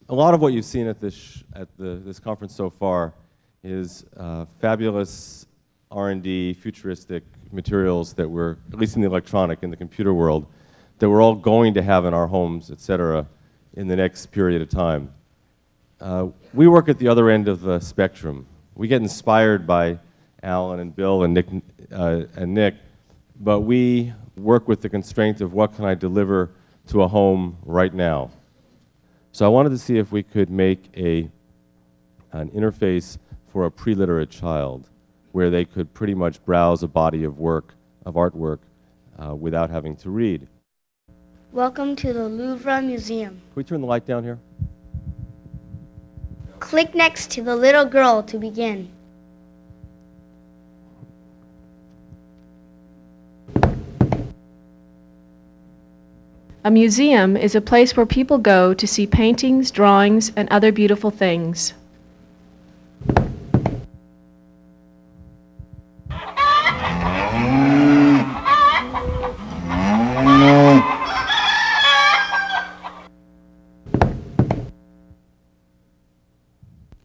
A lot of what you've seen at this conference so far is fabulous R&D, futuristic materials that we're, at least in the electronic, in the computer world, that we're all going to have in our homes, et cetera, in the next period of time. We work at the other end of the spectrum. We get inspired by Alan and Bill and Nick, but we work with the constraint of what can I deliver to a home right now. So I wanted to see if we could make an interface for a pre-literate child where they could pretty much browse a body of work, of artwork, without having to read. Welcome to the Louvre Museum. Can we turn the light down here? Click next to the little girl to begin. A museum is a place where people go to see paintings, drawings, and other beautiful things.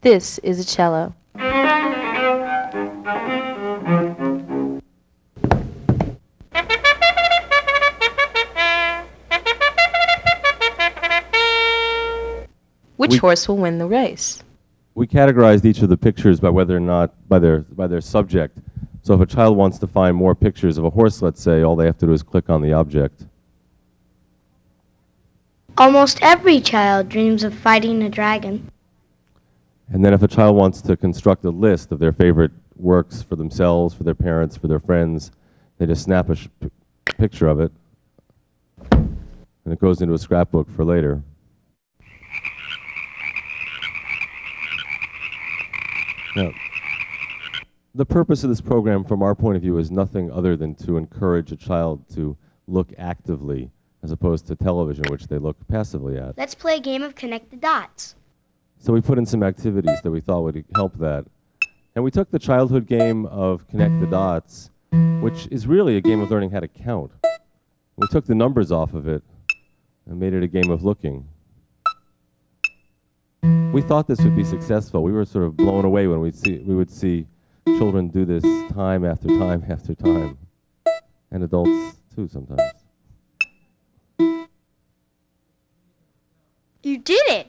This is a cello. Which horse will win the race? We categorized each of the pictures by whether or not, by their subject. So if a child wants to find more pictures of a horse, let's say, all they have to do is click on the object. Almost every child dreams of fighting a dragon. And then if a child wants to construct a list of their favorite works for themselves, for their parents, for their friends, they just snap a picture of it, and it goes into a scrapbook for later. Now, the purpose of this program, from our point of view, is nothing other than to encourage a child to look actively, as opposed to television, which they look passively at. Let's play a game of Connect the Dots. So we put in some activities that we thought would help that. And we took the childhood game of Connect the Dots, which is really a game of learning how to count. We took the numbers off of it and made it a game of looking. We thought this would be successful. We were sort of blown away when we would see children do this time after time after time. And adults too sometimes. You did it!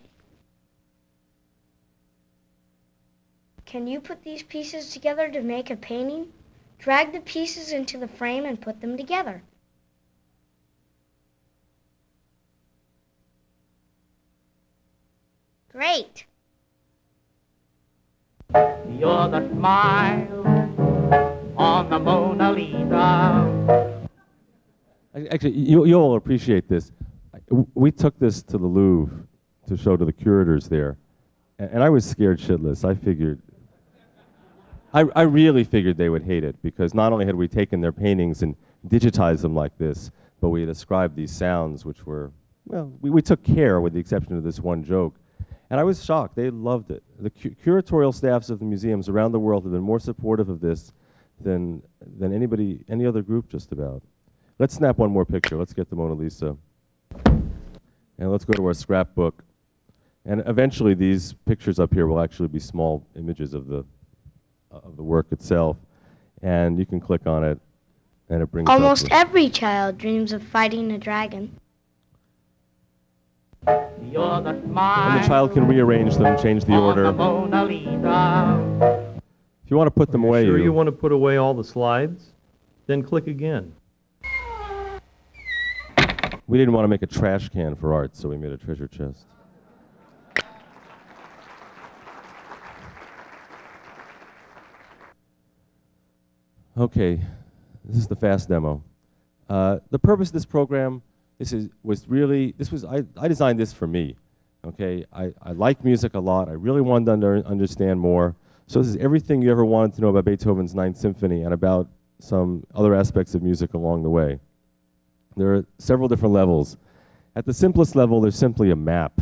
Can you put these pieces together to make a painting? Drag the pieces into the frame and put them together. Great! You're the smile on the Mona Lisa. Actually, you'll all appreciate this. We took this to the Louvre to show to the curators there. And I was scared shitless. I really figured they would hate it, because not only had we taken their paintings and digitized them like this, but we had ascribed these sounds, which were, well, we took care with the exception of this one joke. And I was shocked. They loved it. The curatorial staffs of the museums around the world have been more supportive of this than any other group just about. Let's snap one more picture. Let's get the Mona Lisa. And let's go to our scrapbook. And eventually these pictures up here will actually be small images of the work itself. And you can click on it, and it brings Almost up every child dreams of fighting a dragon. You're the smile. And the child can rearrange them, change the order. On the Mona Lisa. If you want to put them away, Sure you want to put away all the slides? Then click again. we didn't want to make a trash can for art, so we made a treasure chest. Okay, this is the fast demo. The purpose of this program, I designed this for me. Okay, I like music a lot. I really wanted to understand more. So this is everything you ever wanted to know about Beethoven's Ninth Symphony and about some other aspects of music along the way. There are several different levels. At the simplest level, there's simply a map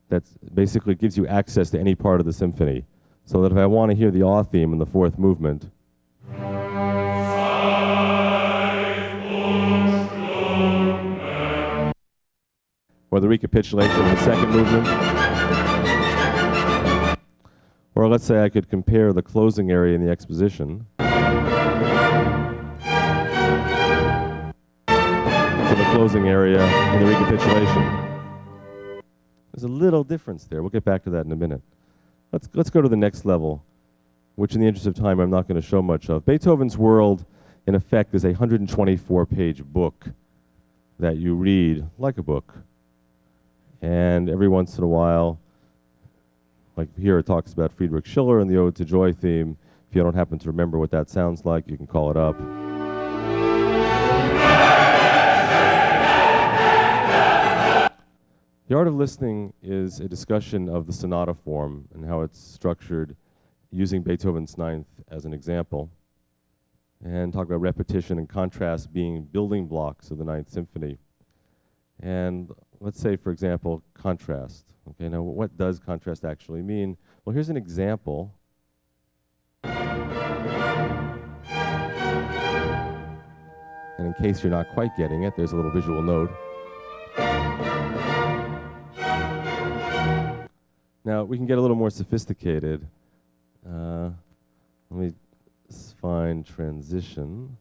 that basically gives you access to any part of the symphony. So that if I want to hear the awe theme in the fourth movement, or the recapitulation of the second movement, Or let's say I could compare the closing area in the exposition to the closing area in the recapitulation. There's a little difference there. We'll get back to that in a minute. Let's go to the next level, which in the interest of time I'm not going to show much of. Beethoven's World, in effect, is a 124-page book that you read like a book. And every once in a while, like here it talks about Friedrich Schiller and the Ode to Joy theme. If you don't happen to remember what that sounds like, you can call it up. The Art of Listening is a discussion of the sonata form and how it's structured using Beethoven's Ninth as an example, and talk about repetition and contrast being building blocks of the Ninth Symphony. And let's say, for example, contrast. Okay, now what does contrast actually mean? Well, here's an example. And in case you're not quite getting it, there's a little visual note. Now, we can get a little more sophisticated. Let me find transition.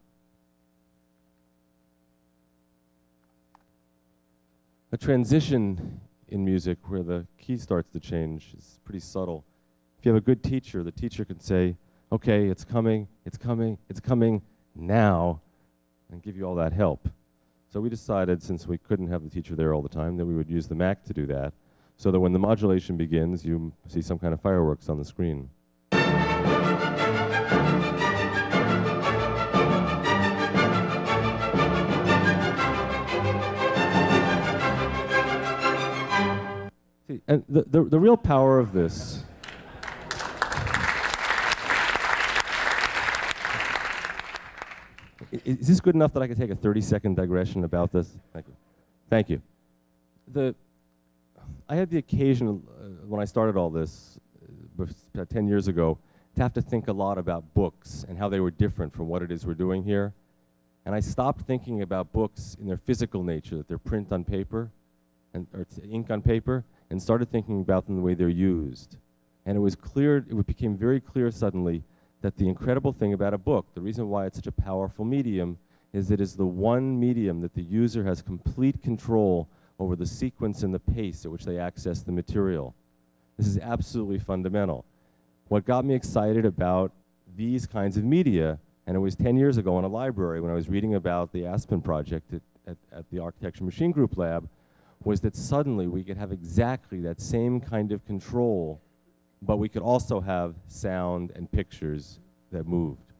A transition in music where the key starts to change is pretty subtle. If you have a good teacher, the teacher can say, okay, it's coming, it's coming, it's coming now, and give you all that help. So we decided, since we couldn't have the teacher there all the time, that we would use the Mac to do that, so that when the modulation begins, you see some kind of fireworks on the screen. See, and the real power of this is this good enough that I could take a 30-second digression about this? Thank you. Thank you. I had the occasion, when I started all this, about 10 years ago, to have to think a lot about books and how they were different from what it is we're doing here. And I stopped thinking about books in their physical nature, that they're print on paper, or ink on paper, and started thinking about them the way they're used. And it became very clear suddenly that the incredible thing about a book, the reason why it's such a powerful medium, is it is the one medium that the user has complete control over the sequence and the pace at which they access the material. This is absolutely fundamental. What got me excited about these kinds of media, and it was 10 years ago in a library when I was reading about the Aspen project at the Architecture Machine Group lab, was that suddenly we could have exactly that same kind of control, but we could also have sound and pictures that moved.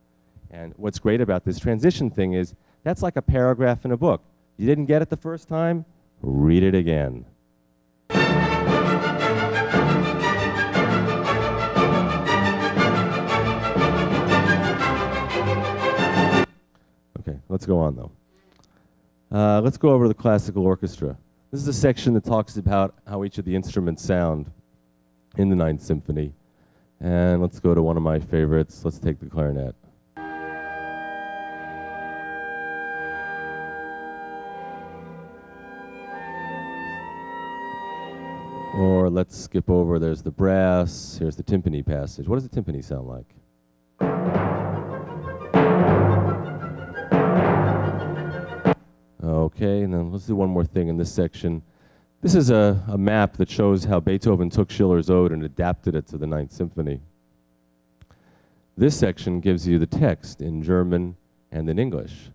And what's great about this transition thing is that's like a paragraph in a book. You didn't get it the first time? Read it again. Okay, let's go on though. Let's go over to the classical orchestra. This is a section that talks about how each of the instruments sound in the Ninth Symphony. And let's go to one of my favorites. Let's take the clarinet. Or let's skip over, there's the brass, here's the timpani passage. What does the timpani sound like? Okay, and then let's do one more thing in this section. This is a map that shows how Beethoven took Schiller's Ode and adapted it to the Ninth Symphony. This section gives you the text in German and in English.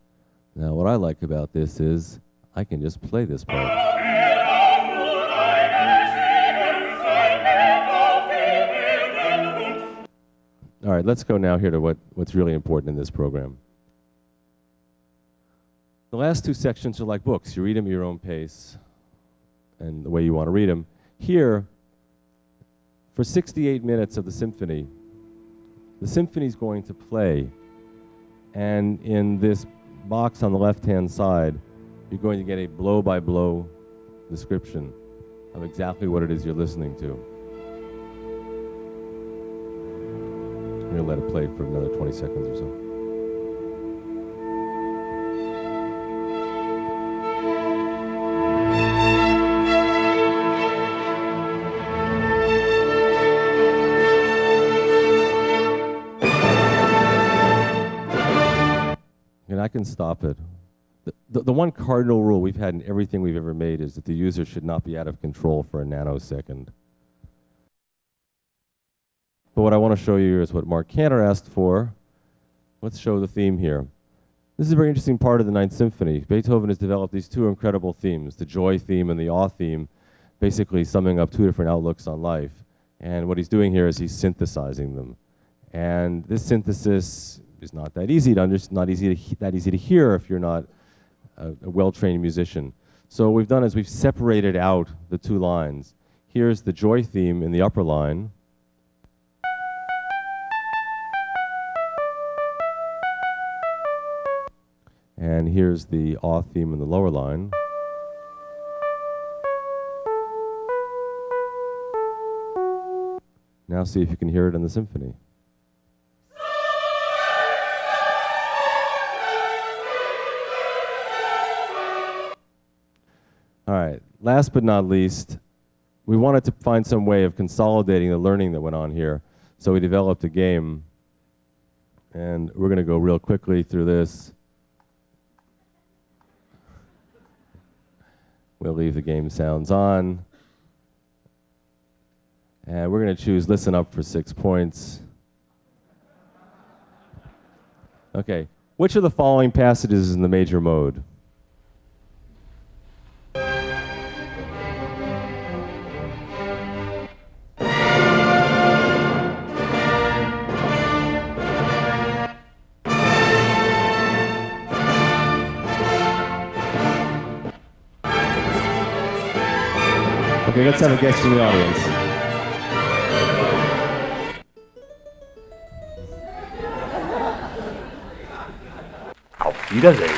Now, what I like about this is I can just play this part. All right, let's go now here to what's really important in this program. The last two sections are like books. You read them at your own pace and the way you want to read them. Here, for 68 minutes of the symphony's going to play. And in this box on the left-hand side, you're going to get a blow-by-blow description of exactly what it is you're listening to. I'm going to let it play for another 20 seconds or so. can stop it. The one cardinal rule we've had in everything we've ever made is that the user should not be out of control for a nanosecond. But what I want to show you here is what Mark Cantor asked for. Let's show the theme here. This is a very interesting part of the Ninth Symphony. Beethoven has developed these two incredible themes, the joy theme and the awe theme, basically summing up two different outlooks on life. And what he's doing here is he's synthesizing them. And this synthesis is not that easy to that easy to hear if you're not a well-trained musician. So what we've done is we've separated out the two lines. Here's the joy theme in the upper line. And here's the awe theme in the lower line. Now see if you can hear it in the symphony. All right, last but not least, we wanted to find some way of consolidating the learning that went on here. So we developed a game, and we're going to go real quickly through this. We'll leave the game sounds on. And we're going to choose listen up for 6 points. Okay, which of the following passages is in the major mode? Okay, let's have a guest from the audience. Auf Wiedersehen.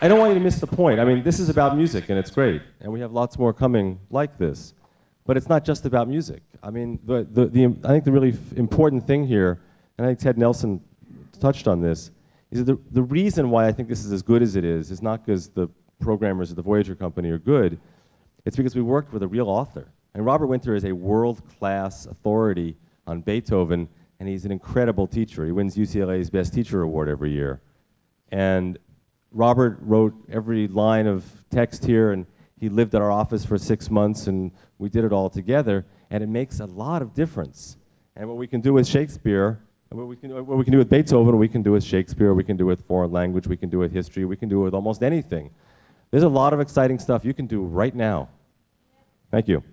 I don't want you to miss the point. I mean, this is about music, and it's great. And we have lots more coming like this. But it's not just about music. I mean, I think the really important thing here, and I think Ted Nelson touched on this, is that the reason why I think this is as good as it is not because the programmers at the Voyager company are good. It's because we worked with a real author. And Robert Winter is a world-class authority on Beethoven, and he's an incredible teacher. He wins UCLA's Best Teacher Award every year. And Robert wrote every line of text here, and he lived at our office for 6 months, and we did it all together, and it makes a lot of difference. And what we can do with Shakespeare, and what we can do with Beethoven, we can do with Shakespeare, we can do with foreign language, we can do with history, we can do with almost anything. There's a lot of exciting stuff you can do right now. Thank you.